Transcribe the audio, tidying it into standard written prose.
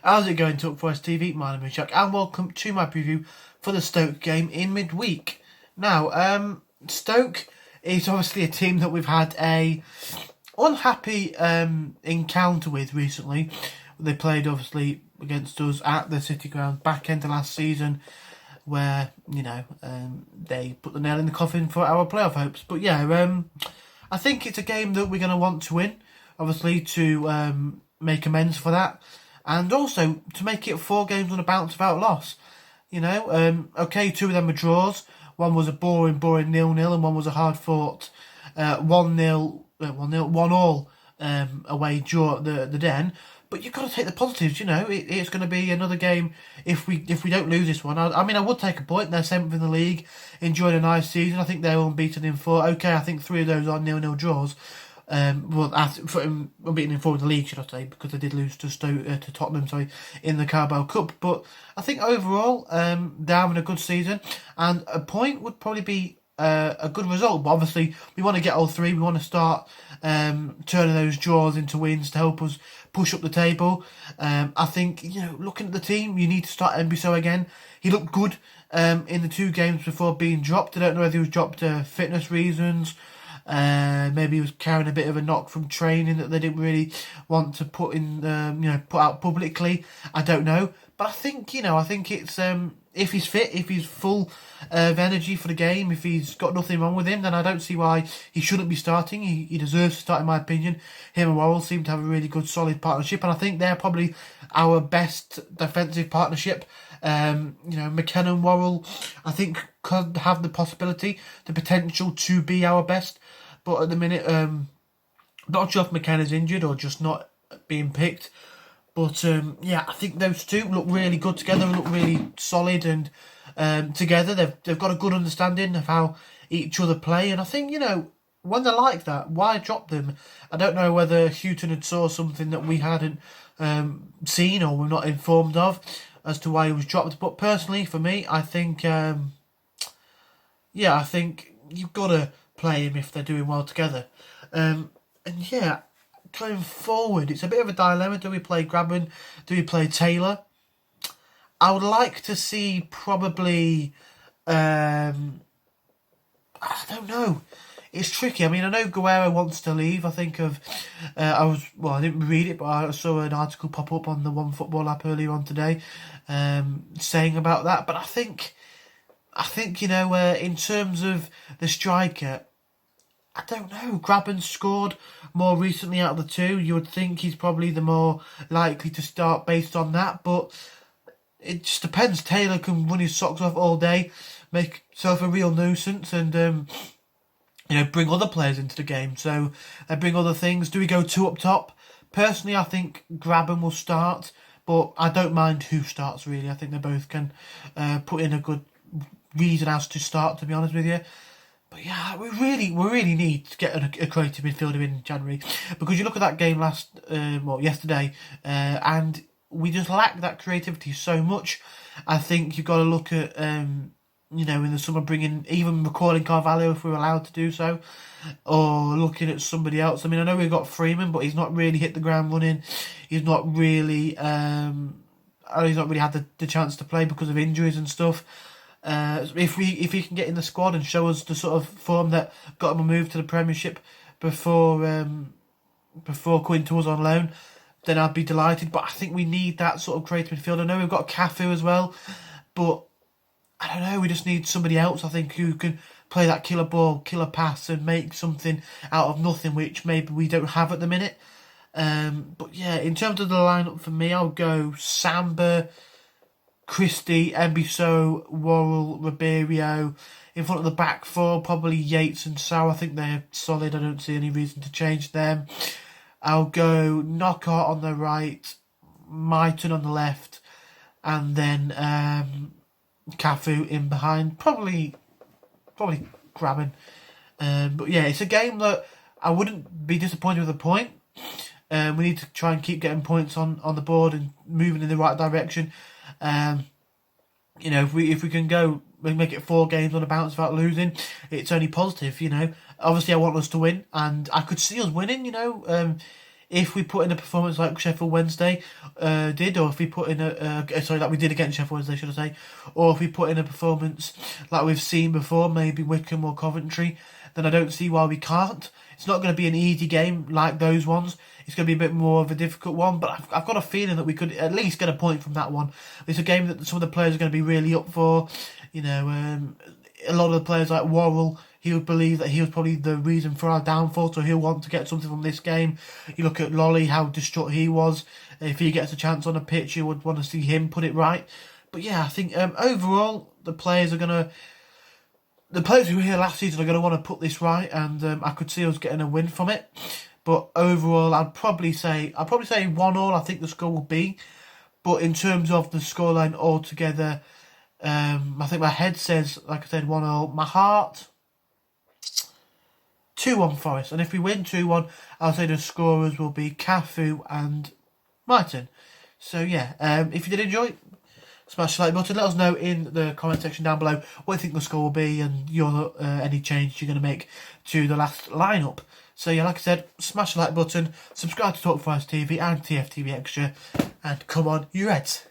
How's it going, Talk Forest TV? My name is Jack, and welcome to my preview for the Stoke game in midweek. Now, Stoke is obviously a team that we've had a unhappy encounter with recently. They played obviously against us at the City Ground back end of last season, where they put the nail in the coffin for our playoff hopes. But yeah, I think it's a game that we're going to want to win, obviously to make amends for that. And also to make it 4 games on a bounce without loss. Okay, 2 of them were draws. One was a boring 0-0, and one was a hard-fought 1-all away draw at the Den. But you've got to take the positives. It's going to be another game if we don't lose this one. I would take a point. They're 7th in the league, enjoyed a nice season. I think they're unbeaten in 4. Okay, I think 3 of those are 0-0 draws. Unbeaten in 4 in the league, should I say, because they did lose to Tottenham, in the Carabao Cup. But I think overall, they're having a good season, and a point would probably be a good result. But obviously, we want to get all 3. We want to start turning those draws into wins to help us push up the table. I think, looking at the team, you need to start Embiso again. He looked good in the 2 games before being dropped. I don't know whether he was dropped for fitness reasons. Maybe he was carrying a bit of a knock from training that they didn't really want to put out publicly. I don't know, but I think it's if he's fit, if he's full of energy for the game, if he's got nothing wrong with him, then I don't see why he shouldn't be starting. He deserves to start, in my opinion. Him and Worrell seem to have a really good, solid partnership, and I think they're probably our best defensive partnership. McKenna and Worrell, I think, could have the potential to be our best. But at the minute, not sure if McKenna's injured or just not being picked. But I think those 2 look really good together, look really solid, and together they've got a good understanding of how each other play. And I think, when they're like that, why drop them? I don't know whether Houghton had saw something that we hadn't seen or were not informed of as to why he was dropped. But personally, for me, I think, I think you've got to play him if they're doing well together. Going forward, it's a bit of a dilemma. Do we play Grabban? Do we play Taylor? I would like to see probably... I don't know. It's tricky. I know Guerrero wants to leave. I think of... I didn't read it, but I saw an article pop up on the One Football app earlier on today saying about that. But I think in terms of the striker, I don't know. Grabban scored more recently out of the 2. You would think he's probably the more likely to start based on that, but it just depends. Taylor can run his socks off all day, make himself a real nuisance, and bring other players into the game. So bring other things. Do we go 2 up top? Personally, I think Grabban will start, but I don't mind who starts, really. I think they both can put in a good reason as to start, to be honest with you. But yeah, we really need to get a creative midfielder in January, because you look at that game yesterday, and we just lack that creativity so much. I think you've got to look at in the summer even recalling Carvalho if we were allowed to do so, or looking at somebody else. I know we've got Freeman, but he's not really hit the ground running. He's not really had the chance to play because of injuries and stuff. If he can get in the squad and show us the sort of form that got him a move to the Premiership before coming to us on loan, then I'd be delighted. But I think we need that sort of creative midfield. I know we've got Cafu as well, but I don't know, we just need somebody else, I think, who can play that killer ball, killer pass, and make something out of nothing, which maybe we don't have at the minute. But yeah, in terms of the lineup for me, I'll go Samba, Christie, Embiso, Worrell, Ribeiro. In front of the back 4, probably Yates and Sow. I think they're solid. I don't see any reason to change them. I'll go Knockout on the right, Mighton on the left, and then Cafu in behind. Probably Grabban. But yeah, it's a game that I wouldn't be disappointed with a point. We need to try and keep getting points on the board and moving in the right direction. If we can go make it 4 games on a bounce without losing, it's only positive. Obviously I want us to win, and I could see us winning. if we put in a performance like Sheffield Wednesday did, or if we put in like we did against Sheffield Wednesday, should I say, or if we put in a performance like we've seen before, maybe Wycombe or Coventry, then I don't see why we can't. It's not going to be an easy game like those ones. It's going to be a bit more of a difficult one, but I've got a feeling that we could at least get a point from that one. It's a game that some of the players are going to be really up for. You know, a lot of the players like Worrell, he would believe that he was probably the reason for our downfall, so he'll want to get something from this game. You look at Lolly, how distraught he was. If he gets a chance on a pitch, you would want to see him put it right. But yeah, I think overall, the players who were here last season are going to want to put this right, and I could see us getting a win from it. But overall, I'd probably say 1-1. I think the score will be. But in terms of the scoreline altogether, I think my head says, like I said, 1-0. My heart, 2-1 Forest. And if we win 2-1, I'll say the scorers will be Cafu and Martin. So yeah, if you did enjoy, smash the like button. Let us know in the comment section down below what you think the score will be and your any changes you're going to make to the last lineup. So yeah, like I said, smash the like button, subscribe to Talk Forest TV and TFTV Extra, and come on, you Reds.